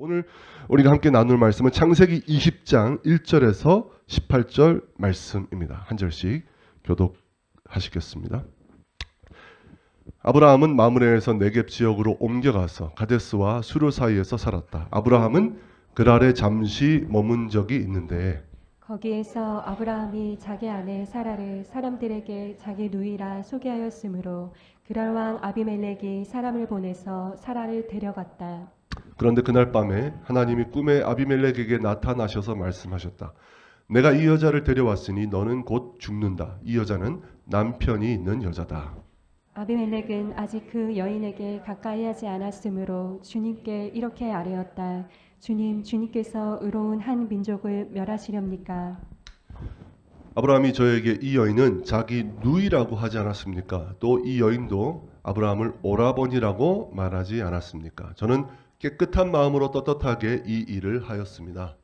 오늘 우리가 함께 나눌 말씀은 창세기 20장 1절에서 18절 말씀입니다. 한 절씩 교독하시겠습니다. 아브라함은 마므레에서 네겝 지역으로 옮겨가서 가데스와 수르 사이에서 살았다. 아브라함은 그랄에 잠시 머문 적이 있는데 거기에서 아브라함이 자기 아내 사라를 사람들에게 자기 누이라 소개하였으므로 그랄 왕 아비멜렉이 사람을 보내서 사라를 데려갔다. 그런데 그날 밤에 하나님이 꿈에 아비멜렉에게 나타나셔서 말씀하셨다. 내가 이 여자를 데려왔으니 너는 곧 죽는다. 이 여자는 남편이 있는 여자다. 아비멜렉은 아직 그 여인에게 가까이 하지 않았으므로 주님께 이렇게 아뢰었다. 주님께서 의로운 한 민족을 멸하시렵니까? 아브라함이 저에게 이 여인은 자기 누이라고 하지 않았습니까? 또 이 여인도 아브라함을 오라버니라고 말하지 않았습니까? 저는 깨끗한 마음으로 떳떳하게 이 일을 하였습니다.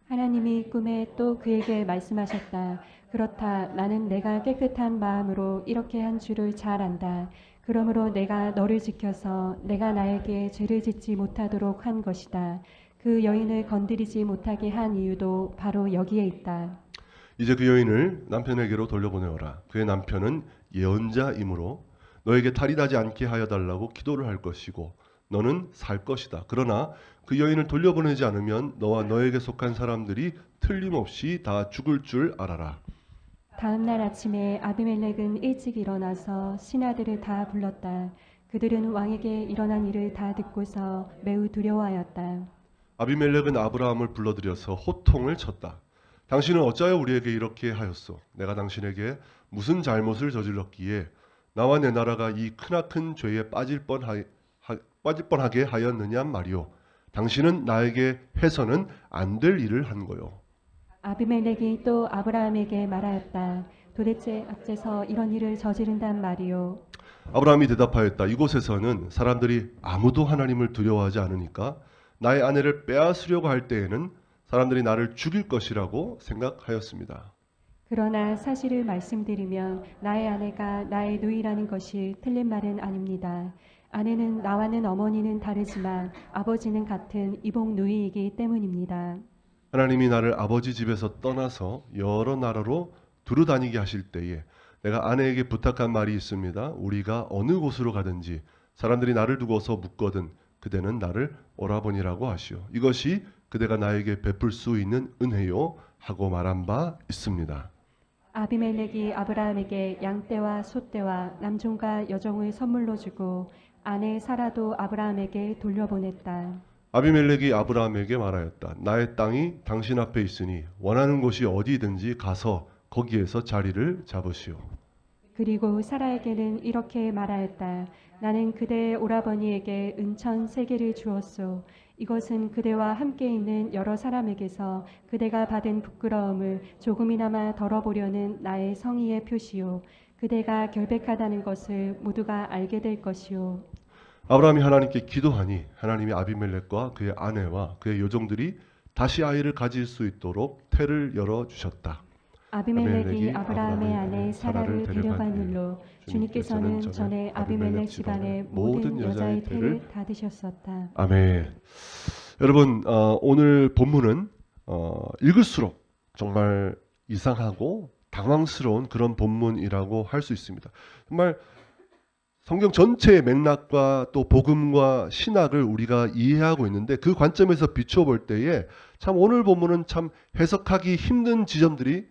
하나님이 꿈에 또 그에게 말씀하셨다. 그렇다. 나는 내가 깨끗한 마음으로 이렇게 한 줄을 잘 안다. 그러므로 내가 너를 지켜서 내가 나에게 죄를 짓지 못하도록 한 것이다. 그 여인을 건드리지 못하게 한 이유도 바로 여기에 있다. 이제 그 여인을 남편에게로 돌려보내어라. 그의 남편은 예언자이므로 너에게 탈이 나지 않게 하여 달라고 기도를 할 것이고 너는 살 것이다. 그러나 그 여인을 돌려보내지 않으면 너와 너에게 속한 사람들이 틀림없이 다 죽을 줄 알아라. 다음 날 아침에 아비멜렉은 일찍 일어나서 신하들을 다 불렀다. 그들은 왕에게 일어난 일을 다 듣고서 매우 두려워하였다. 아비멜렉은 아브라함을 불러들여서 호통을 쳤다. 당신은 어찌하여 우리에게 이렇게 하였소? 내가 당신에게 무슨 잘못을 저질렀기에 나와 내 나라가 이 크나큰 죄에 빠질 뻔하게 하였느냐 말이오. 당신은 나에게 해서는 안 될 일을 한 거요. 아비멜렉이 또 아브라함에게 말하였다. 도대체 어째서 이런 일을 저지른단 말이오? 아브라함이 대답하였다. 이곳에서는 사람들이 아무도 하나님을 두려워하지 않으니까 나의 아내를 빼앗으려고 할 때에는 사람들이 나를 죽일 것이라고 생각하였습니다. 그러나 사실을 말씀드리면 나의 아내가 나의 누이라는 것이 틀린 말은 아닙니다. 아내는 나와는 어머니는 다르지만 아버지는 같은 이복 누이이기 때문입니다. 하나님이 나를 아버지 집에서 떠나서 여러 나라로 두루다니게 하실 때에 내가 아내에게 부탁한 말이 있습니다. 우리가 어느 곳으로 가든지 사람들이 나를 두고서 묻거든 그대는 나를 오라버니라고 하시오. 이것이 그대가 나에게 베풀 수 있는 은혜요 하고 말한 바 있습니다. 아비멜렉이 아브라함에게 양떼와 소떼와 남종과 여종을 선물로 주고 아내 사라도 아브라함에게 돌려보냈다. 아비멜렉이 아브라함에게 말하였다. 나의 땅이 당신 앞에 있으니 원하는 곳이 어디든지 가서 거기에서 자리를 잡으시오. 그리고 사라에게는 이렇게 말하였다. 나는 그대의 오라버니에게 은천 3개를 주었소. 이것은 그대와 함께 있는 여러 사람에게서 그대가 받은 부끄러움을 조금이나마 덜어보려는 나의 성의의 표시요. 그대가 결백하다는 것을 모두가 알게 될 것이요. 아브라함이 하나님께 기도하니 하나님이 아비멜렉과 그의 아내와 그의 여종들이 다시 아이를 가질 수 있도록 태를 열어주셨다. 아비멜렉이 아브라함의 아내 사라를 데려간 일로 주님께서는 전에 아비멜렉 집안의 모든 여자의 태를 닫으셨었다. 아멘. 여러분 오늘 본문은 읽을수록 정말 이상하고 당황스러운 그런 본문이라고 할 수 있습니다. 정말 성경 전체의 맥락과 또 복음과 신학을 우리가 이해하고 있는데 그 관점에서 비춰볼 때에 참 오늘 본문은 참 해석하기 힘든 지점들이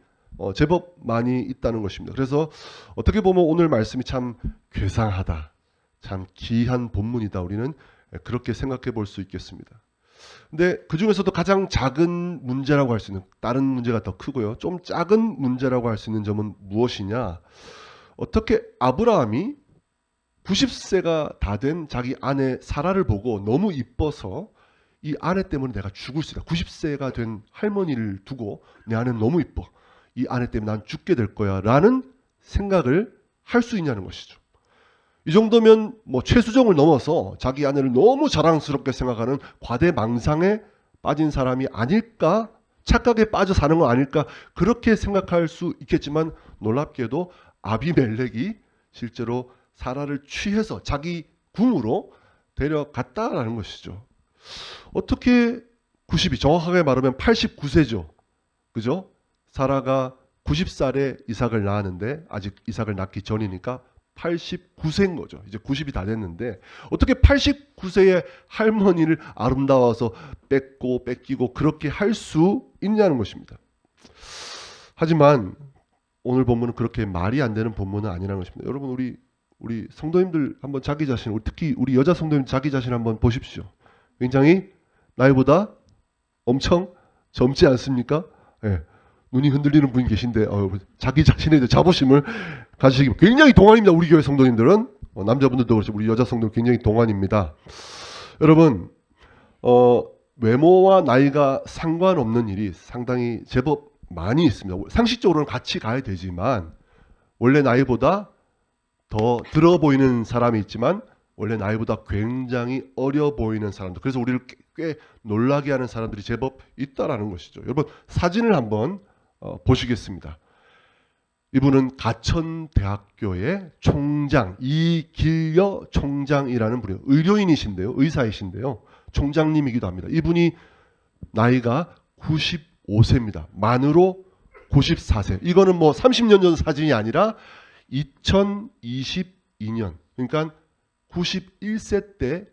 제법 많이 있다는 것입니다. 그래서 어떻게 보면 오늘 말씀이 참 괴상하다, 참 기이한 본문이다. 우리는 그렇게 생각해 볼 수 있겠습니다. 근데 그 중에서도 가장 작은 문제라고 할 수 있는, 다른 문제가 더 크고요, 좀 작은 문제라고 할 수 있는 점은 무엇이냐? 어떻게 아브라함이 90세가 다 된 자기 아내 사라를 보고 너무 이뻐서 이 아내 때문에 내가 죽을 수 있다. 90세가 된 할머니를 두고 내 아내는 너무 이뻐. 이 아내 때문에 난 죽게 될 거야 라는 생각을 할 수 있냐는 것이죠. 이 정도면 뭐 최수정을 넘어서 자기 아내를 너무 자랑스럽게 생각하는 과대망상에 빠진 사람이 아닐까, 착각에 빠져 사는 거 아닐까, 그렇게 생각할 수 있겠지만 놀랍게도 아비멜렉이 실제로 사라를 취해서 자기 궁으로 데려갔다라는 것이죠. 어떻게 90이 정확하게 말하면 89세죠. 그죠? 사라가 90살에 이삭을 낳았는데 아직 이삭을 낳기 전이니까 89세인 거죠. 이제 90이 다 됐는데 어떻게 89세의 할머니를 아름다워서 뺏고 뺏기고 그렇게 할 수 있냐는 것입니다. 하지만 오늘 본문은 그렇게 말이 안 되는 본문은 아니라는 것입니다. 여러분 우리 성도님들 한번 자기 자신, 특히 우리 여자 성도님 자기 자신 한번 보십시오. 굉장히 나이보다 엄청 젊지 않습니까? 예. 눈이 흔들리는 분이 계신데 자기 자신에 대해 자부심을 가지시기 굉장히 동안입니다. 우리 교회 성도님들은 남자분들도 그렇죠. 우리 여자 성도는 굉장히 동안입니다. 여러분 외모와 나이가 상관없는 일이 상당히 제법 많이 있습니다. 상식적으로는 같이 가야 되지만 원래 나이보다 더 들어 보이는 사람이 있지만 원래 나이보다 굉장히 어려 보이는 사람들, 그래서 우리를 꽤 놀라게 하는 사람들이 제법 있다라는 것이죠. 여러분 사진을 한번 보시겠습니다. 이분은 가천대학교의 총장 이길여 총장이라는 분이에요. 의료인이신데요, 의사이신데요, 총장님이기도 합니다. 이분이 나이가 95세입니다. 만으로 94세. 이거는 뭐 30년 전 사진이 아니라 2022년, 그러니까 91세 때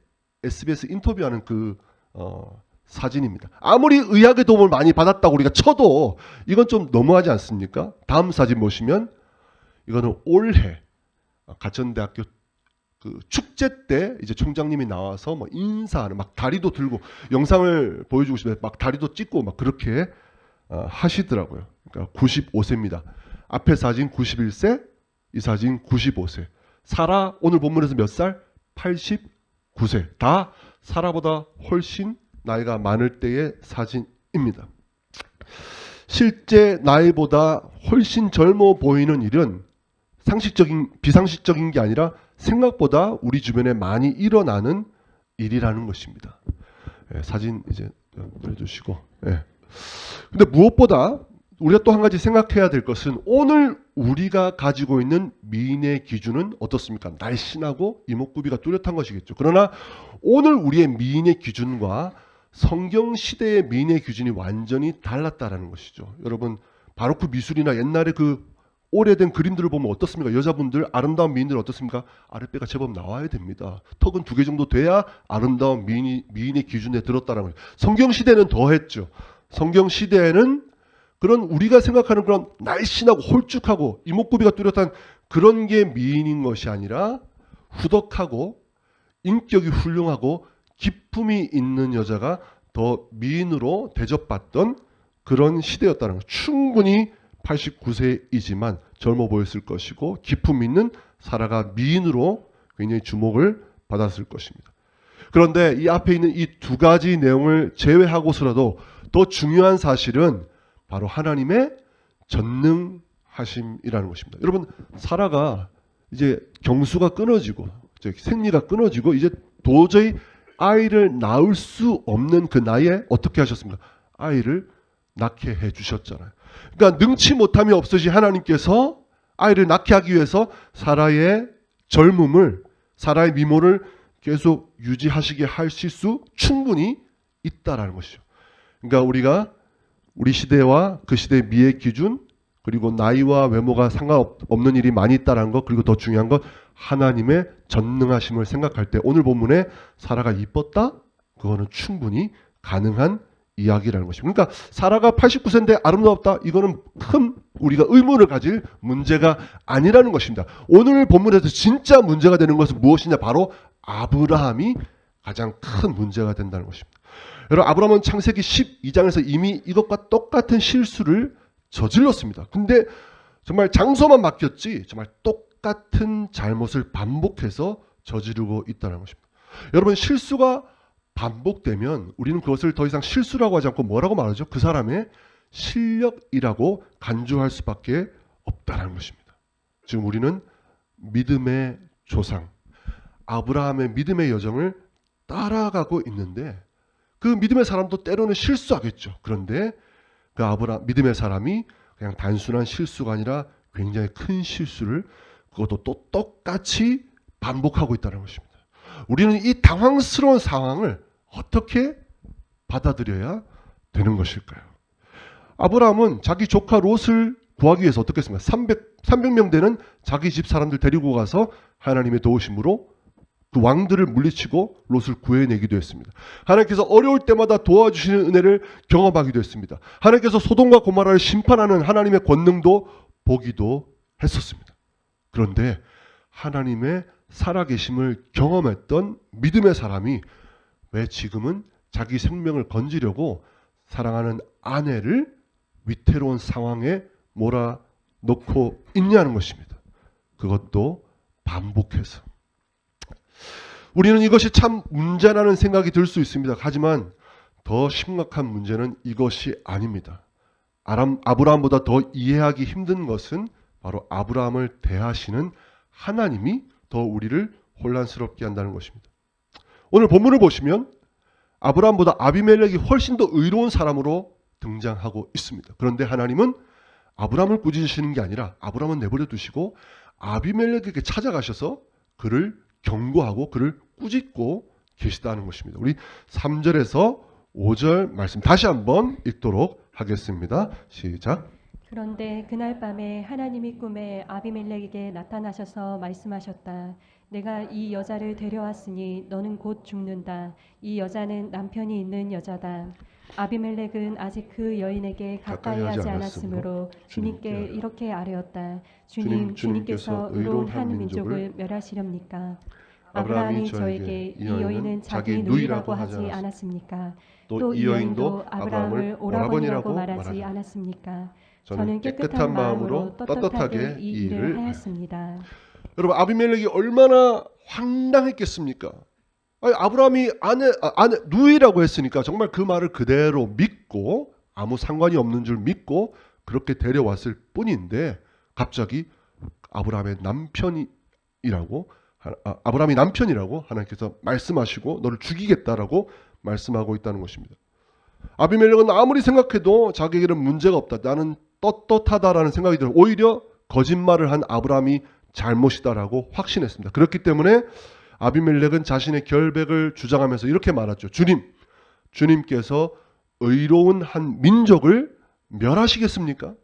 SBS 인터뷰하는 그 사진입니다. 아무리 의학의 도움을 많이 받았다고 우리가 쳐도 이건 좀 너무하지 않습니까? 다음 사진 보시면 이거는 올해 가천대학교 그 축제 때 이제 총장님이 나와서 뭐 인사하는, 막 다리도 들고, 영상을 보여주고 싶어요. 막 다리도 찍고 막 그렇게 하시더라고요. 그러니까 95세입니다. 앞에 사진 91세, 이 사진 95세. 사라 오늘 본문에서 몇 살? 89세. 다 사라보다 훨씬 나이가 많을 때의 사진입니다. 실제 나이보다 훨씬 젊어 보이는 일은 비상식적인 게 아니라 생각보다 우리 주변에 많이 일어나는 일이라는 것입니다. 사진 이제 보여주시고. 근데 무엇보다 우리가 또 한 가지 생각해야 될 것은 오늘 우리가 가지고 있는 미인의 기준은 어떻습니까? 날씬하고 이목구비가 뚜렷한 것이겠죠. 그러나 오늘 우리의 미인의 기준과 성경 시대의 미인의 기준이 완전히 달랐다라는 것이죠. 여러분 바로크 미술이나 옛날에 그 오래된 그림들을 보면 어떻습니까? 여자분들 아름다운 미인들 어떻습니까? 아랫배가 제법 나와야 됩니다. 턱은 2개 정도 돼야 아름다운 미인의 기준에 들었다는 거예요. 성경 시대는 더했죠. 성경 시대에는 그런 우리가 생각하는 그런 날씬하고 홀쭉하고 이목구비가 뚜렷한 그런 게 미인인 것이 아니라 후덕하고 인격이 훌륭하고 기품이 있는 여자가 더 미인으로 대접받던 그런 시대였다는 것. 충분히 89세이지만 젊어 보였을 것이고 기품 있는 사라가 미인으로 굉장히 주목을 받았을 것입니다. 그런데 이 앞에 있는 이 두 가지 내용을 제외하고서라도 더 중요한 사실은 바로 하나님의 전능하심이라는 것입니다. 여러분 사라가 이제 경수가 끊어지고 생리가 끊어지고 이제 도저히 아이를 낳을 수 없는 그 나이에 어떻게 하셨습니까? 아이를 낳게 해주셨잖아요. 그러니까 능치 못함이 없으신 하나님께서 아이를 낳게 하기 위해서 사라의 젊음을, 사라의 미모를 계속 유지하시게 하실 수 충분히 있다라는 것이죠. 그러니까 우리가 우리 시대와 그 시대의 미의 기준, 그리고 나이와 외모가 상관없는 일이 많이 있다는 것, 그리고 더 중요한 것 하나님의 전능하심을 생각할 때 오늘 본문에 사라가 이뻤다? 그거는 충분히 가능한 이야기라는 것입니다. 그러니까 사라가 89세인데 아름다웠다? 이거는 큰 우리가 의문을 가질 문제가 아니라는 것입니다. 오늘 본문에서 진짜 문제가 되는 것은 무엇이냐? 바로 아브라함이 가장 큰 문제가 된다는 것입니다. 여러분 아브라함은 창세기 12장에서 이미 이것과 똑같은 실수를 저질렀습니다. 근데 정말 장소만 바뀌었지 정말 똑같은 잘못을 반복해서 저지르고 있다는 것입니다. 여러분 실수가 반복되면 우리는 그것을 더 이상 실수라고 하지 않고 뭐라고 말하죠? 그 사람의 실력이라고 간주할 수밖에 없다는 것입니다. 지금 우리는 믿음의 조상 아브라함의 믿음의 여정을 따라가고 있는데 그 믿음의 사람도 때로는 실수하겠죠. 그런데 그 믿음의 사람이 그냥 단순한 실수가 아니라 굉장히 큰 실수를 그것도 또 똑같이 반복하고 있다는 것입니다. 우리는 이 당황스러운 상황을 어떻게 받아들여야 되는 것일까요? 아브라함은 자기 조카 롯을 구하기 위해서 어떻게 했습니까? 300명 되는 자기 집 사람들 데리고 가서 하나님의 도우심으로 그 왕들을 물리치고 롯을 구해내기도 했습니다. 하나님께서 어려울 때마다 도와주시는 은혜를 경험하기도 했습니다. 하나님께서 소돔과 고모라를 심판하는 하나님의 권능도 보기도 했었습니다. 그런데 하나님의 살아계심을 경험했던 믿음의 사람이 왜 지금은 자기 생명을 건지려고 사랑하는 아내를 위태로운 상황에 몰아넣고 있냐는 것입니다. 그것도 반복해서. 우리는 이것이 참 문제라는 생각이 들 수 있습니다. 하지만 더 심각한 문제는 이것이 아닙니다. 아브라함보다 더 이해하기 힘든 것은 바로 아브라함을 대하시는 하나님이 더 우리를 혼란스럽게 한다는 것입니다. 오늘 본문을 보시면 아브라함보다 아비멜렉이 훨씬 더 의로운 사람으로 등장하고 있습니다. 그런데 하나님은 아브라함을 꾸짖으시는 게 아니라 아브라함은 내버려 두시고 아비멜렉에게 찾아가셔서 그를 경고하고 그를 꾸짖고 계시다는 것입니다. 우리 3절에서 5절 말씀 다시 한번 읽도록 하겠습니다. 시작. 그런데 그날 밤에 하나님이 꿈에 아비멜렉에게 나타나셔서 말씀하셨다. 내가 이 여자를 데려왔으니 너는 곧 죽는다. 이 여자는 남편이 있는 여자다. 아비멜렉은 아직 그 여인에게 가까이 하지 않았으므로 주님께 이렇게 아뢰었다. 주님께서 의로운 한 민족을 멸하시렵니까? 아브라함이 저에게 이 여인은 자기 누이라고 하지 않았습니까? 또 이 여인도 아브라함을 오라버니라고 말하지 않았습니까? 저는 깨끗한 마음으로 떳떳하게 이 일을 하였습니다. 여러분, 아비멜렉이 얼마나 황당했겠습니까? 아니, 아브라함이 아내 누이라고 했으니까 정말 그 말을 그대로 믿고 아무 상관이 없는 줄 믿고 그렇게 데려왔을 뿐인데 갑자기 아브라함이 남편이라고 하나님께서 말씀하시고 너를 죽이겠다라고 말씀하고 있다는 것입니다. 아비멜렉은 아무리 생각해도 자기에게는 문제가 없다. 나는 떳떳하다라는 생각이 들어요. 오히려 거짓말을 한 아브라함이 잘못이다라고 확신했습니다. 그렇기 때문에 아비멜렉은 자신의 결백을 주장하면서 이렇게 말하죠. 주님께서 의로운 한 민족을 멸하시겠습니까?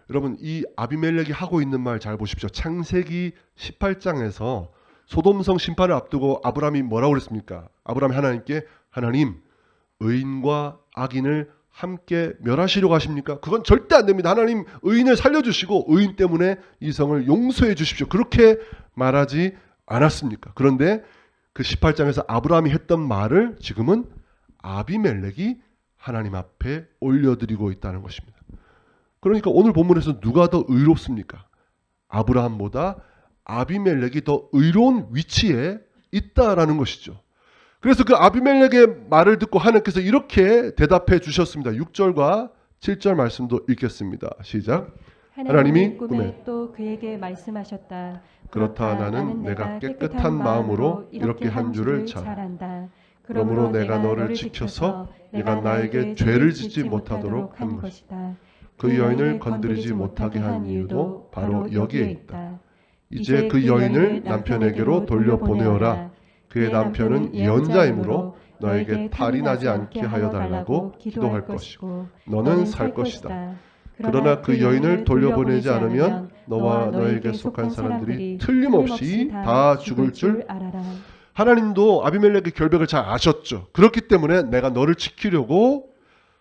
여러분, 이 아비멜렉이 하고 있는 말 잘 보십시오. 창세기 18장에서 소돔성 심판을 앞두고 아브라함이 뭐라고 그랬습니까? 아브라함이 하나님께 하나님, 의인과 악인을 함께 멸하시려고 하십니까? 그건 절대 안 됩니다. 하나님 의인을 살려주시고 의인 때문에 이 성을 용서해 주십시오. 그렇게 말하지 않았습니까? 그런데 그 18장에서 아브라함이 했던 말을 지금은 아비멜렉이 하나님 앞에 올려드리고 있다는 것입니다. 그러니까 오늘 본문에서 누가 더 의롭습니까? 아브라함보다 아비멜렉이 더 의로운 위치에 있다라는 것이죠. 그래서 그 아비멜렉의 말을 듣고 하나님께서 이렇게 대답해 주셨습니다. 6절과 7절 말씀도 읽겠습니다. 시작. 하나님이 꿈에 또 그에게 말씀하셨다. 그렇다 나는 내가 깨끗한 마음으로 이렇게 한 줄을 잘 안다. 그러므로 내가 너를 지켜서 내가 나에게 죄를 짓지 못하도록 한 것이다. 그 여인을 건드리지 못하게 한 이유도 바로 여기에 있다. 이제 그 여인을 남편에게로 돌려보내어라. 그의 남편은 예언자이므로 너에게 탈이 나지 않게 하여 달라고 기도할 것이고 너는 살 것이다. 그러나 그 여인을 돌려보내지 않으면 너와 너에게 속한 사람들이 틀림없이 다 죽을 줄 알아라. 하나님도 아비멜렉의 결백을 잘 아셨죠. 그렇기 때문에 내가 너를 지키려고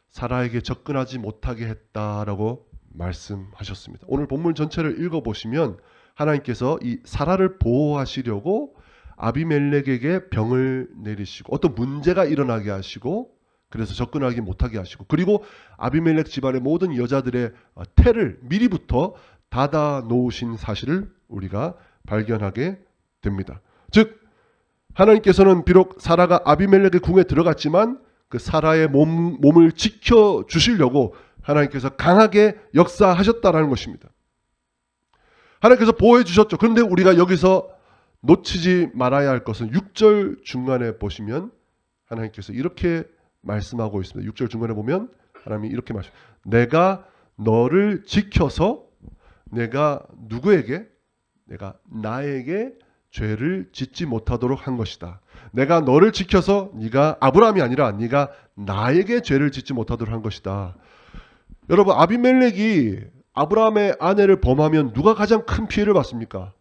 사라에게 접근하지 못하게 했다라고 말씀하셨습니다. 오늘 본문 전체를 읽어보시면 하나님께서 이 사라를 보호하시려고 아비멜렉에게 병을 내리시고 어떤 문제가 일어나게 하시고 그래서 접근하기 못하게 하시고 그리고 아비멜렉 집안의 모든 여자들의 태를 미리부터 닫아 놓으신 사실을 우리가 발견하게 됩니다. 즉 하나님께서는 비록 사라가 아비멜렉의 궁에 들어갔지만 그 사라의 몸을 지켜주시려고 하나님께서 강하게 역사하셨다라는 것입니다. 하나님께서 보호해 주셨죠. 그런데 우리가 여기서 놓치지 말아야 할 것은 6절 중간에 보시면 하나님께서 이렇게 말씀하고 있습니다. 6절 중간에 보면 하나님이 이렇게 말씀합니다. 내가 너를 지켜서 내가 누구에게? 내가 나에게 죄를 짓지 못하도록 한 것이다. 내가 너를 지켜서 네가 아브라함이 아니라 네가 나에게 죄를 짓지 못하도록 한 것이다. 여러분, 아비멜렉이 아브라함의 아내를 범하면 누가 가장 큰 피해를 받습니까?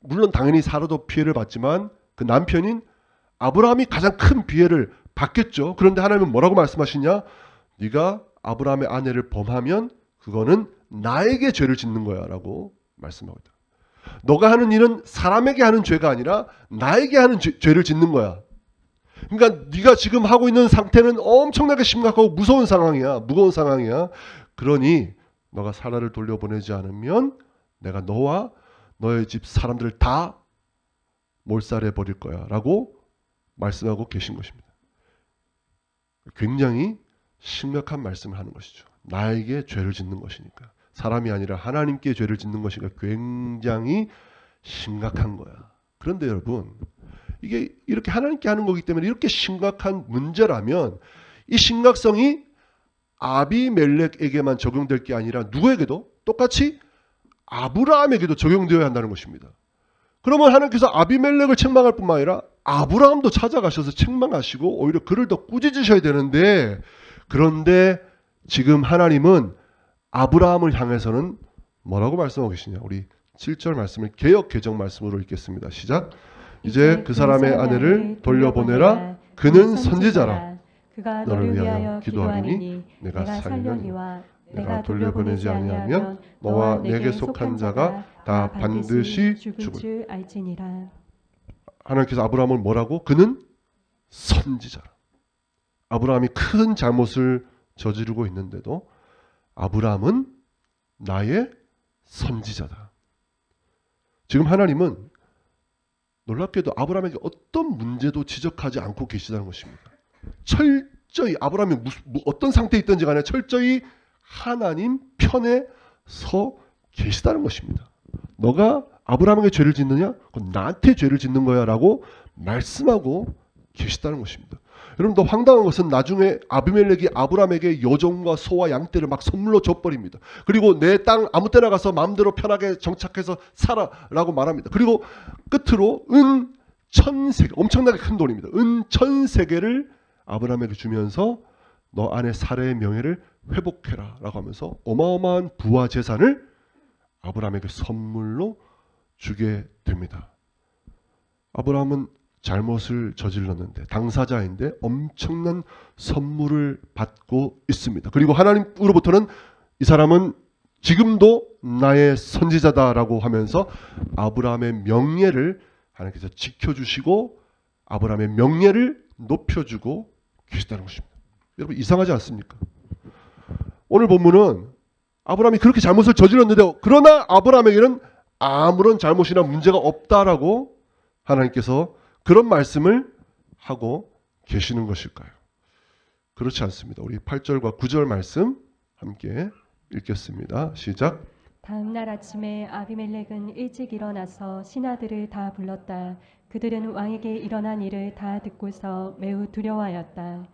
물론 당연히 사라도 피해를 받지만 그 남편인 아브라함이 가장 큰 피해를 받겠죠. 그런데 하나님은 뭐라고 말씀하시냐? 네가 아브라함의 아내를 범하면 그거는 나에게 죄를 짓는 거야 라고 말씀하고 있다. 너가 하는 일은 사람에게 하는 죄가 아니라 나에게 하는 죄를 짓는 거야. 그러니까 네가 지금 하고 있는 상태는 엄청나게 심각하고 무서운 상황이야. 무거운 상황이야. 그러니 너가 사라를 돌려보내지 않으면 내가 너와 너의 집 사람들을 다 몰살해 버릴 거야 라고 말씀하고 계신 것입니다. 굉장히 심각한 말씀을 하는 것이죠. 나에게 죄를 짓는 것이니까. 사람이 아니라 하나님께 죄를 짓는 것이니까 굉장히 심각한 거야. 그런데 여러분, 이게 이렇게 하나님께 하는 거기 때문에 이렇게 심각한 문제라면 이 심각성이 아비멜렉에게만 적용될 게 아니라 누구에게도 똑같이 아브라함에게도 적용되어야 한다는 것입니다. 그러면 하나님께서 아비멜렉을 책망할 뿐만 아니라 아브라함도 찾아가셔서 책망하시고 오히려 그를 더 꾸짖으셔야 되는데, 그런데 지금 하나님은 아브라함을 향해서는 뭐라고 말씀하고 계시냐? 우리 7절 말씀을 개역 개정 말씀으로 읽겠습니다. 시작. 이제 그 사람의 아내를 돌려보내라. 그는 선지자라. 그가 너를 위하여 기도하리니 내가 살려니와 내가 돌려보내지 아니하면 너와 내게 속한 자가 다 반드시 죽을 줄 알지니라. 하나님께서 아브라함을 뭐라고? 그는 선지자라. 아브라함이 큰 잘못을 저지르고 있는데도 아브라함은 나의 선지자다. 지금 하나님은 놀랍게도 아브라함에게 어떤 문제도 지적하지 않고 계시다는 것입니다. 철저히 아브라함이 어떤 상태에 있든지 간에 철저히 하나님 편에 서 계시다는 것입니다. 너가 아브라함에게 죄를 짓느냐? 그건 나한테 죄를 짓는 거야 라고 말씀하고 계시다는 것입니다. 여러분, 더 황당한 것은 나중에 아비멜렉이 아브라함에게 여종과 소와 양떼를 막 선물로 줘버립니다. 그리고 내 땅 아무 때나 가서 마음대로 편하게 정착해서 살아라고 말합니다. 그리고 끝으로 은 1000세계, 엄청나게 큰 돈입니다. 은 1000세계를 아브라함에게 주면서 너 안에 사례의 명예를 회복해라 라고 하면서 어마어마한 부와 재산을 아브라함에게 선물로 주게 됩니다. 아브라함은 잘못을 저질렀는데 당사자인데 엄청난 선물을 받고 있습니다. 그리고 하나님으로부터는 이 사람은 지금도 나의 선지자다라고 하면서 아브라함의 명예를 하나님께서 지켜주시고 아브라함의 명예를 높여주고 계시다는 것입니다. 여러분, 이상하지 않습니까? 오늘 본문은 아브라함이 그렇게 잘못을 저질렀는데 그러나 아브라함에게는 아무런 잘못이나 문제가 없다라고 하나님께서 그런 말씀을 하고 계시는 것일까요? 그렇지 않습니다. 우리 8절과 9절 말씀 함께 읽겠습니다. 시작. 다음 날 아침에 아비멜렉은 일찍 일어나서 신하들을 다 불렀다. 그들은 왕에게 일어난 일을 다 듣고서 매우 두려워하였다.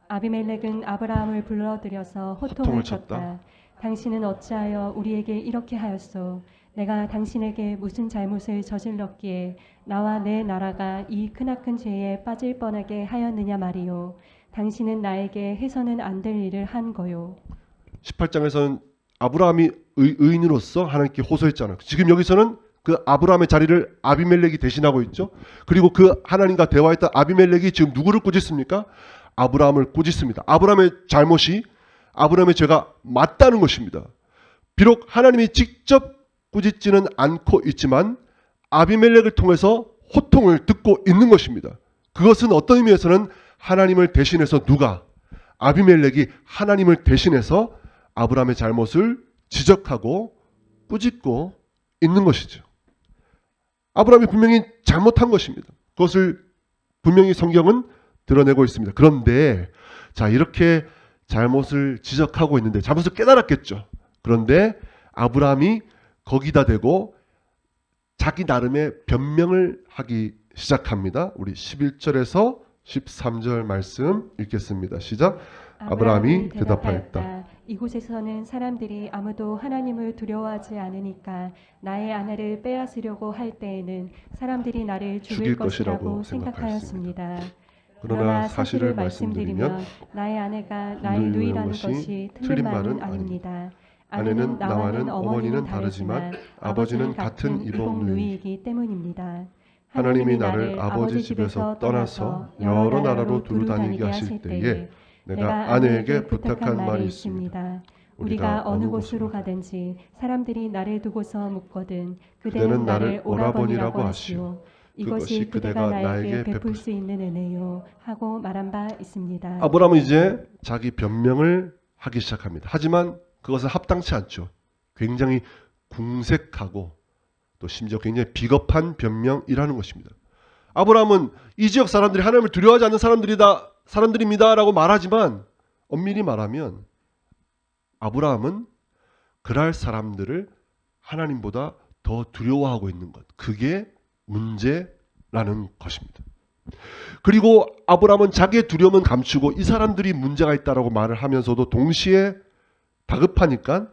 아비멜렉은 아브라함을 불러들여서 호통을 쳤다. 당신은 어찌하여 우리에게 이렇게 하였소? 내가 당신에게 무슨 잘못을 저질렀기에 나와 내 나라가 이 크나큰 죄에 빠질 뻔하게 하였느냐 말이요. 당신은 나에게 해서는 안 될 일을 한 거요. 18장에서는 아브라함이 의인으로서 하나님께 호소했잖아요. 지금 여기서는 그 아브라함의 자리를 아비멜렉이 대신하고 있죠. 그리고 그 하나님과 대화했던 아비멜렉이 지금 누구를 꾸짖습니까? 아브라함을 꾸짖습니다. 아브라함의 잘못이 아브라함의 죄가 맞다는 것입니다. 비록 하나님이 직접 꾸짖지는 않고 있지만 아비멜렉을 통해서 호통을 듣고 있는 것입니다. 그것은 어떤 의미에서는 하나님을 대신해서 누가? 아비멜렉이 하나님을 대신해서 아브라함의 잘못을 지적하고 꾸짖고 있는 것이죠. 아브라함이 분명히 잘못한 것입니다. 그것을 분명히 성경은 드러내고 있습니다. 그런데 자, 이렇게 잘못을 지적하고 있는데 잘못을 깨달았겠죠. 그런데 아브라함이 거기다 대고 자기 나름의 변명을 하기 시작합니다. 우리 11절에서 13절 말씀 읽겠습니다. 시작. 아브라함이 대답하였다. 이곳에서는 사람들이 아무도 하나님을 두려워하지 않으니까 나의 아내를 빼앗으려고 할 때에는 사람들이 나를 죽일 것이라고 생각하였습니다. 그러나 사실을 말씀드리면 나의 아내가 나의 누이라는 것이 틀린 말은 아닙니다. 아내는 나와는 어머니는 다르지만 아버지는 같은 이복 누이이기 때문입니다. 하나님이 나를 아버지 집에서 떠나서 여러 나라로 두루 다니게 하실 때에 내가 아내에게 부탁한 말이 있습니다. 우리가 어느 곳으로 가든지 사람들이 나를 두고서 묻거든 그대는 나를 오라버니라고 하시오. 이것이 그대가 나에게 베풀 수 있는 은혜요 하고 말한 바 있습니다. 아브라함은 이제 자기 변명을 하기 시작합니다. 하지만 그것은 합당치 않죠. 굉장히 궁색하고 또 심지어 굉장히 비겁한 변명이라는 것입니다. 아브라함은 이 지역 사람들이 하나님을 두려워하지 않는 사람들입니다라고 말하지만 엄밀히 말하면 아브라함은 그랄 사람들을 하나님보다 더 두려워하고 있는 것. 그게 문제라는 것입니다. 그리고 아브라함은 자기의 두려움은 감추고 이 사람들이 문제가 있다라고 말을 하면서도 동시에 다급하니까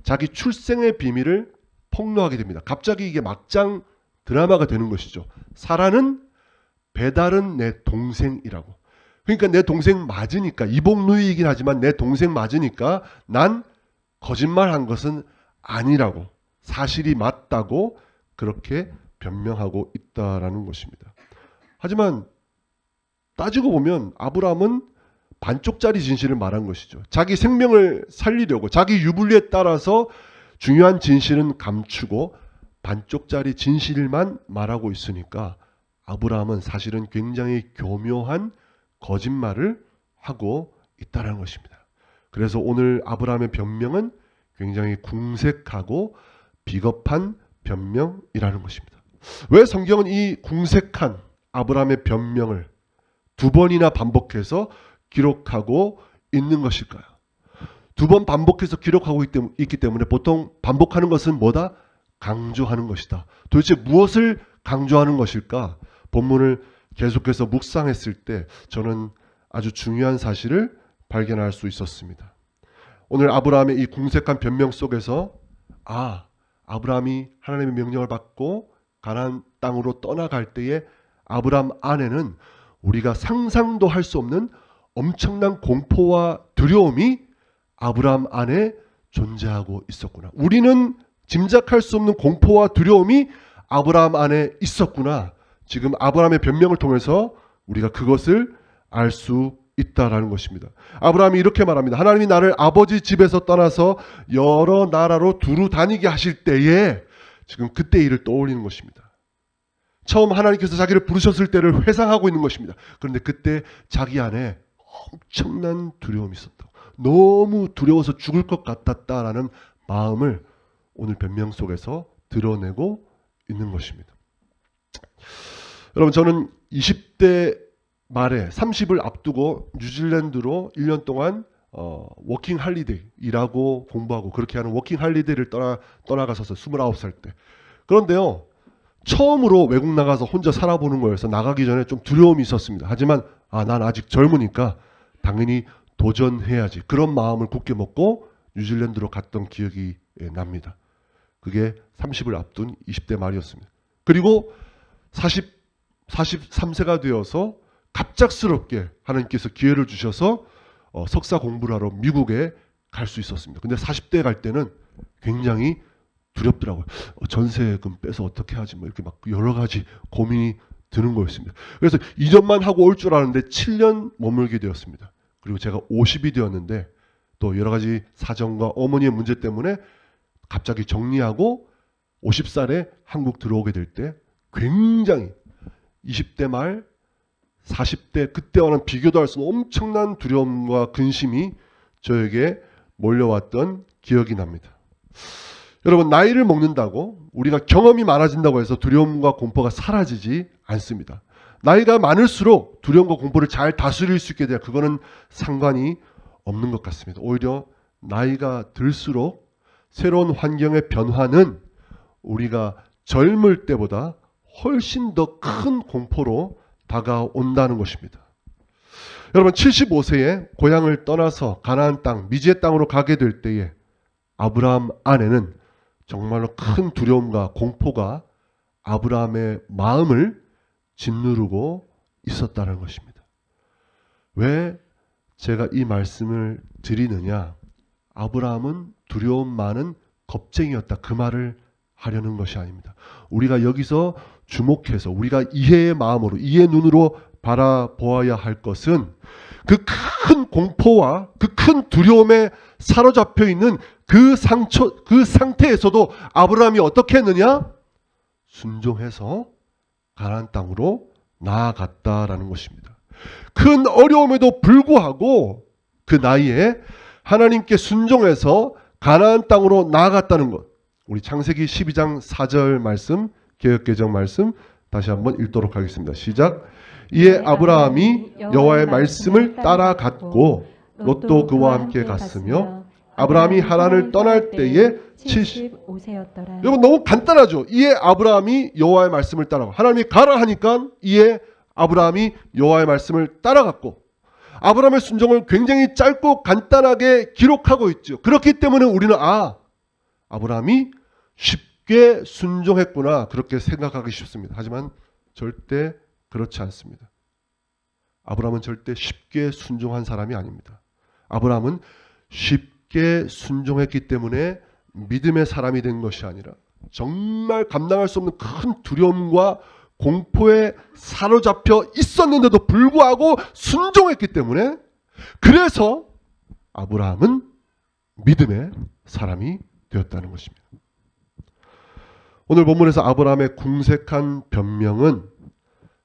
자기 출생의 비밀을 폭로하게 됩니다. 갑자기 이게 막장 드라마가 되는 것이죠. 사라는 배달은 내 동생이라고. 그러니까 내 동생 맞으니까 이복 누이이긴 하지만 내 동생 맞으니까 난 거짓말한 것은 아니라고 사실이 맞다고 그렇게 변명하고 있다라는 것입니다. 하지만 따지고 보면 아브라함은 반쪽짜리 진실을 말한 것이죠. 자기 생명을 살리려고 자기 유불리에 따라서 중요한 진실은 감추고 반쪽짜리 진실만 말하고 있으니까 아브라함은 사실은 굉장히 교묘한 거짓말을 하고 있다는 것입니다. 그래서 오늘 아브라함의 변명은 굉장히 궁색하고 비겁한 변명이라는 것입니다. 왜 성경은 이 궁색한 아브라함의 변명을 두 번이나 반복해서 기록하고 있는 것일까요? 두 번 반복해서 기록하고 있기 때문에 보통 반복하는 것은 뭐다? 강조하는 것이다. 도대체 무엇을 강조하는 것일까? 본문을 계속해서 묵상했을 때 저는 아주 중요한 사실을 발견할 수 있었습니다. 오늘 아브라함의 이 궁색한 변명 속에서 아브라함이 하나님의 명령을 받고 가나안 땅으로 떠나갈 때에 아브라함 안에는 우리가 상상도 할 수 없는 엄청난 공포와 두려움이 아브라함 안에 존재하고 있었구나. 우리는 짐작할 수 없는 공포와 두려움이 아브라함 안에 있었구나. 지금 아브라함의 변명을 통해서 우리가 그것을 알 수 있다라는 것입니다. 아브라함이 이렇게 말합니다. 하나님이 나를 아버지 집에서 떠나서 여러 나라로 두루 다니게 하실 때에 지금 그때 일을 떠올리는 것입니다. 처음 하나님께서 자기를 부르셨을 때를 회상하고 있는 것입니다. 그런데 그때 자기 안에 엄청난 두려움이 있었다. 너무 두려워서 죽을 것 같았다라는 마음을 오늘 변명 속에서 드러내고 있는 것입니다. 여러분, 저는 20대 말에 30을 앞두고 뉴질랜드로 1년 동안 워킹 할리데이 일하고 공부하고 그렇게 하는 워킹 할리데이를 떠나갔었어요. 29살 때. 그런데요, 처음으로 외국 나가서 혼자 살아보는 거여서 나가기 전에 좀 두려움이 있었습니다. 하지만 난 아직 젊으니까 당연히 도전해야지. 그런 마음을 굳게 먹고 뉴질랜드로 갔던 기억이 납니다. 그게 30을 앞둔 20대 말이었습니다. 그리고 43세가 되어서 갑작스럽게 하나님께서 기회를 주셔서 석사 공부를 하러 미국에 갈 수 있었습니다. 근데 40대에 갈 때는 굉장히 두렵더라고요. 전세금 빼서 어떻게 하지? 이렇게 막 여러 가지 고민이 드는 거였습니다. 그래서 이전만 하고 올 줄 아는데 7년 머물게 되었습니다. 그리고 제가 50이 되었는데 또 여러 가지 사정과 어머니의 문제 때문에 갑자기 정리하고 50살에 한국 들어오게 될 때 굉장히 20대 말 40대 그때와는 비교도 할 수 없는 엄청난 두려움과 근심이 저에게 몰려왔던 기억이 납니다. 여러분, 나이를 먹는다고 우리가 경험이 많아진다고 해서 두려움과 공포가 사라지지 않습니다. 나이가 많을수록 두려움과 공포를 잘 다스릴 수 있게 돼야 그거는 상관이 없는 것 같습니다. 오히려 나이가 들수록 새로운 환경의 변화는 우리가 젊을 때보다 훨씬 더 큰 공포로 다가온다는 것입니다. 여러분 75세에 고향을 떠나서 가나안 땅, 미지의 땅으로 가게 될 때에 아브라함 안에는 정말로 큰 두려움과 공포가 아브라함의 마음을 짓누르고 있었다는 것입니다. 왜 제가 이 말씀을 드리느냐? 아브라함은 두려움 많은 겁쟁이였다. 그 말을 하려는 것이 아닙니다. 우리가 여기서 주목해서 우리가 이해의 마음으로, 이해의 눈으로 바라보아야 할 것은 그 큰 공포와 그 큰 두려움에 사로잡혀 있는 그 상태에서도 아브라함이 어떻게 했느냐? 순종해서 가나안 땅으로 나아갔다라는 것입니다. 큰 어려움에도 불구하고 그 나이에 하나님께 순종해서 가나안 땅으로 나아갔다는 것. 우리 창세기 12장 4절 말씀, 개역개정 말씀 다시 한번 읽도록 하겠습니다. 시작. 이에 아브라함이 여호와의 말씀을 따라갔고 롯도 그와 함께 갔으며 아브라함이 하란을 떠날 때에 75세였더라. 여러분 너무 간단하죠. 이에 아브라함이 여호와의 말씀을 따라가. 하나님이 가라 하니까 이에 아브라함이 여호와의 말씀을 따라갔고, 아브라함의 순종을 굉장히 짧고 간단하게 기록하고 있죠. 그렇기 때문에 우리는 아브라함이 쉽게 순종했구나 그렇게 생각하기 쉽습니다. 하지만 절대 그렇지 않습니다. 아브라함은 절대 쉽게 순종한 사람이 아닙니다. 아브라함은 쉽게 순종했기 때문에 믿음의 사람이 된 것이 아니라 정말 감당할 수 없는 큰 두려움과 공포에 사로잡혀 있었는데도 불구하고 순종했기 때문에, 그래서 아브라함은 믿음의 사람이 되었다는 것입니다. 오늘 본문에서 아브라함의 궁색한 변명은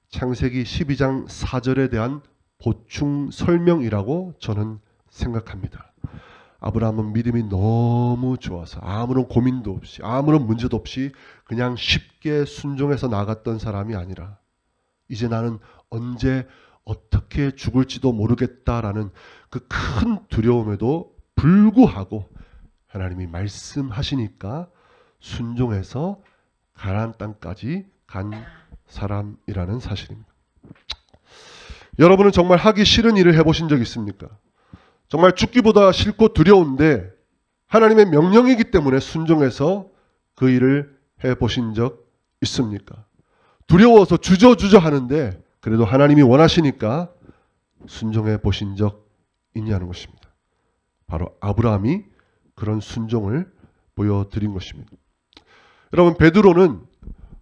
창세기 12장 4절에 대한 보충 설명이라고 저는 생각합니다. 아브라함은 믿음이 너무 좋아서 아무런 고민도 없이 아무런 문제도 없이 그냥 쉽게 순종해서 나갔던 사람이 아니라 이제 나는 언제 어떻게 죽을지도 모르겠다라는 그 큰 두려움에도 불구하고 하나님이 말씀하시니까 순종해서 가나안 땅까지 간 사람이라는 사실입니다. 여러분은 정말 하기 싫은 일을 해보신 적 있습니까? 정말 죽기보다 싫고 두려운데 하나님의 명령이기 때문에 순종해서 그 일을 해보신 적 있습니까? 두려워서 주저주저 하는데 그래도 하나님이 원하시니까 순종해 보신 적 있냐는 것입니다. 바로 아브라함이 그런 순종을 보여드린 것입니다. 여러분, 베드로는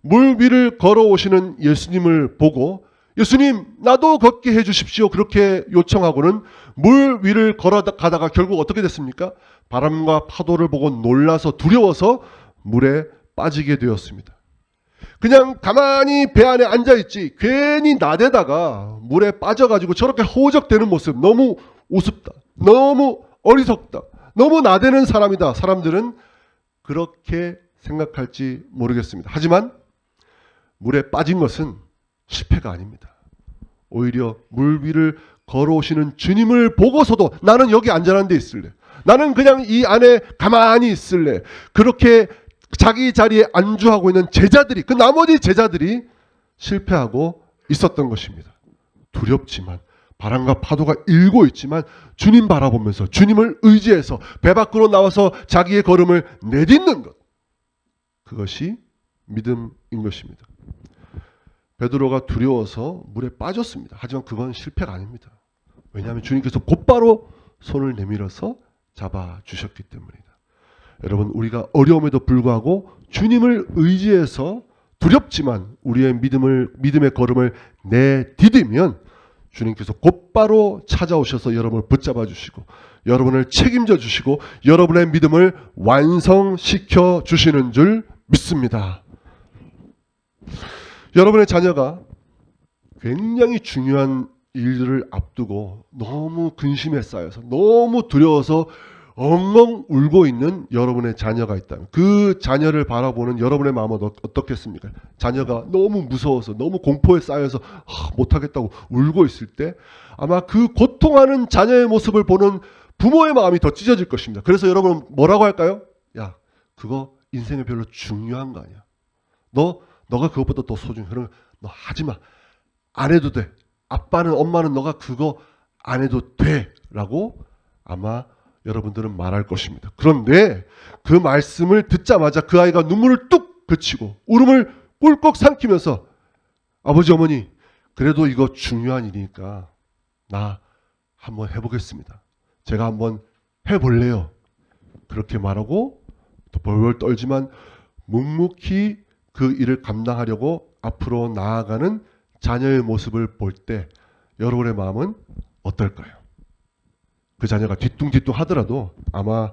물 위를 걸어오시는 예수님을 보고 예수님 나도 걷게 해주십시오 그렇게 요청하고는 물 위를 걸어가다가 결국 어떻게 됐습니까? 바람과 파도를 보고 놀라서 두려워서 물에 빠지게 되었습니다. 그냥 가만히 배 안에 앉아있지 괜히 나대다가 물에 빠져가지고 저렇게 허우적대는 모습 너무 우습다, 너무 어리석다, 너무 나대는 사람이다. 사람들은 그렇게 생각할지 모르겠습니다. 하지만 물에 빠진 것은 실패가 아닙니다. 오히려 물 위를 걸어오시는 주님을 보고서도 나는 여기 안전한 데 있을래, 나는 그냥 이 안에 가만히 있을래, 그렇게 자기 자리에 안주하고 있는 제자들이, 그 나머지 제자들이 실패하고 있었던 것입니다. 두렵지만 바람과 파도가 일고 있지만 주님 바라보면서 주님을 의지해서 배 밖으로 나와서 자기의 걸음을 내딛는 것, 그것이 믿음인 것입니다. 베드로가 두려워서 물에 빠졌습니다. 하지만 그건 실패가 아닙니다. 왜냐하면 주님께서 곧바로 손을 내밀어서 잡아주셨기 때문입니다. 여러분, 우리가 어려움에도 불구하고 주님을 의지해서 두렵지만 우리의 믿음의 걸음을 내디디면 주님께서 곧바로 찾아오셔서 여러분을 붙잡아 주시고 여러분을 책임져 주시고 여러분의 믿음을 완성시켜 주시는 줄 믿습니다. 여러분의 자녀가 굉장히 중요한 일들을 앞두고 너무 근심에 쌓여서 너무 두려워서 엉엉 울고 있는 여러분의 자녀가 있다면 그 자녀를 바라보는 여러분의 마음은 어떻겠습니까? 자녀가 너무 무서워서 너무 공포에 쌓여서 못하겠다고 울고 있을 때 아마 그 고통하는 자녀의 모습을 보는 부모의 마음이 더 찢어질 것입니다. 그래서 여러분 뭐라고 할까요? 야, 그거 인생에 별로 중요한 거 아니야. 너가 그것보다 더 소중해. 그러면 너 하지마. 안 해도 돼. 아빠는 엄마는 너가 그거 안 해도 돼 라고 아마 여러분들은 말할 것입니다. 그런데 그 말씀을 듣자마자 그 아이가 눈물을 뚝 그치고 울음을 꿀꺽 삼키면서 아버지 어머니 그래도 이거 중요한 일이니까 나 한번 해보겠습니다. 제가 한번 해볼래요. 그렇게 말하고 또 벌벌 떨지만 묵묵히 그 일을 감당하려고 앞으로 나아가는 자녀의 모습을 볼 때 여러분의 마음은 어떨까요? 그 자녀가 뒤뚱뒤뚱 하더라도 아마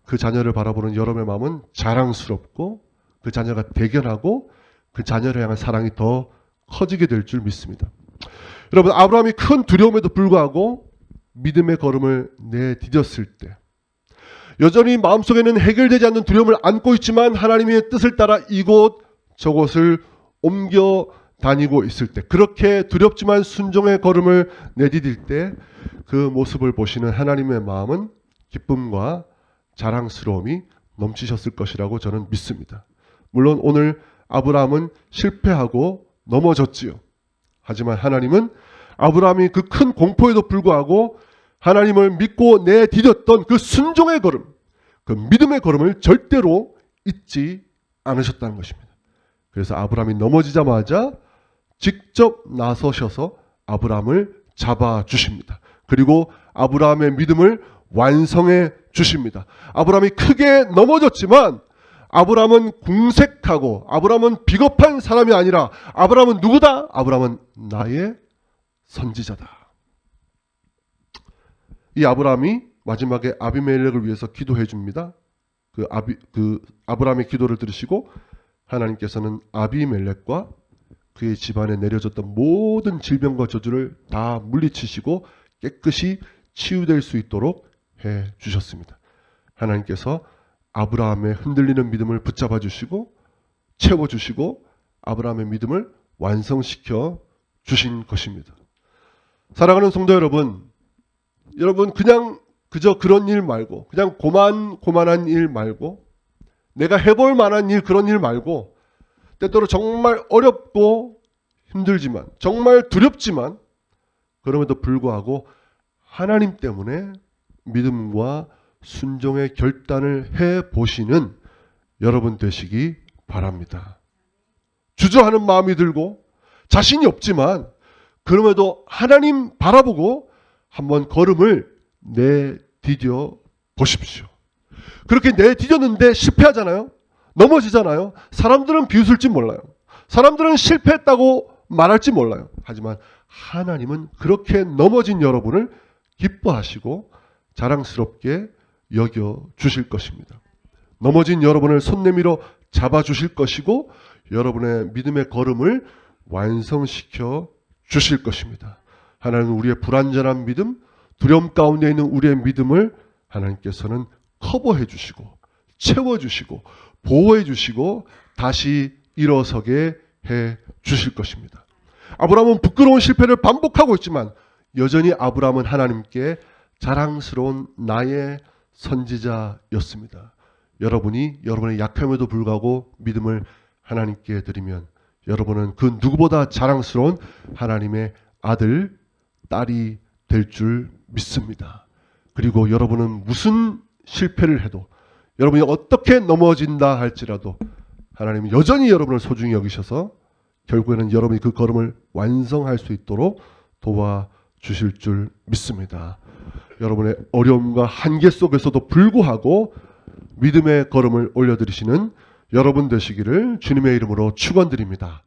그 자녀를 바라보는 여러분의 마음은 자랑스럽고 그 자녀가 대견하고 그 자녀를 향한 사랑이 더 커지게 될 줄 믿습니다. 여러분 아브라함이 큰 두려움에도 불구하고 믿음의 걸음을 내디뎠을 때 여전히 마음속에는 해결되지 않는 두려움을 안고 있지만 하나님의 뜻을 따라 이곳 저곳을 옮겨 다니고 있을 때 그렇게 두렵지만 순종의 걸음을 내디딜 때 그 모습을 보시는 하나님의 마음은 기쁨과 자랑스러움이 넘치셨을 것이라고 저는 믿습니다. 물론 오늘 아브라함은 실패하고 넘어졌지요. 하지만 하나님은 아브라함이 그 큰 공포에도 불구하고 하나님을 믿고 내디뎠던 그 순종의 걸음, 그 믿음의 걸음을 절대로 잊지 않으셨다는 것입니다. 그래서 아브라함이 넘어지자마자 직접 나서셔서 아브라함을 잡아주십니다. 그리고 아브라함의 믿음을 완성해 주십니다. 아브라함이 크게 넘어졌지만 아브라함은 궁색하고 아브라함은 비겁한 사람이 아니라 아브라함은 누구다? 아브라함은 나의 선지자다. 이 아브라함이 마지막에 아비멜렉을 위해서 기도해 줍니다. 그 아브라함의 기도를 들으시고 하나님께서는 아비멜렉과 그의 집안에 내려졌던 모든 질병과 저주를 다 물리치시고 깨끗이 치유될 수 있도록 해 주셨습니다. 하나님께서 아브라함의 흔들리는 믿음을 붙잡아 주시고 채워 주시고 아브라함의 믿음을 완성시켜 주신 것입니다. 사랑하는 성도 여러분, 그냥 그저 그런 일 말고 그냥 고만한 일 말고 내가 해볼 만한 일 그런 일 말고 때때로 정말 어렵고 힘들지만 정말 두렵지만 그럼에도 불구하고 하나님 때문에 믿음과 순종의 결단을 해보시는 여러분 되시기 바랍니다. 주저하는 마음이 들고 자신이 없지만 그럼에도 하나님 바라보고 한번 걸음을 내디뎌 보십시오. 그렇게 내디뎠는데 실패하잖아요. 넘어지잖아요. 사람들은 비웃을지 몰라요. 사람들은 실패했다고 말할지 몰라요. 하지만 하나님은 그렇게 넘어진 여러분을 기뻐하시고 자랑스럽게 여겨 주실 것입니다. 넘어진 여러분을 손 내밀어 잡아 주실 것이고 여러분의 믿음의 걸음을 완성시켜 주실 것입니다. 하나님은 우리의 불완전한 믿음, 두려움 가운데 있는 우리의 믿음을 하나님께서는 커버해 주시고 채워 주시고 보호해 주시고 다시 일어서게 해 주실 것입니다. 아브라함은 부끄러운 실패를 반복하고 있지만 여전히 아브라함은 하나님께 자랑스러운 나의 선지자였습니다. 여러분이 여러분의 약함에도 불구하고 믿음을 하나님께 드리면 여러분은 그 누구보다 자랑스러운 하나님의 아들, 딸이 될 줄 믿습니다. 그리고 여러분은 무슨 실패를 해도 여러분이 어떻게 넘어진다 할지라도 하나님은 여전히 여러분을 소중히 여기셔서 결국에는 여러분이 그 걸음을 완성할 수 있도록 도와주실 줄 믿습니다. 여러분의 어려움과 한계 속에서도 불구하고 믿음의 걸음을 올려드리시는 여러분 되시기를 주님의 이름으로 축원드립니다.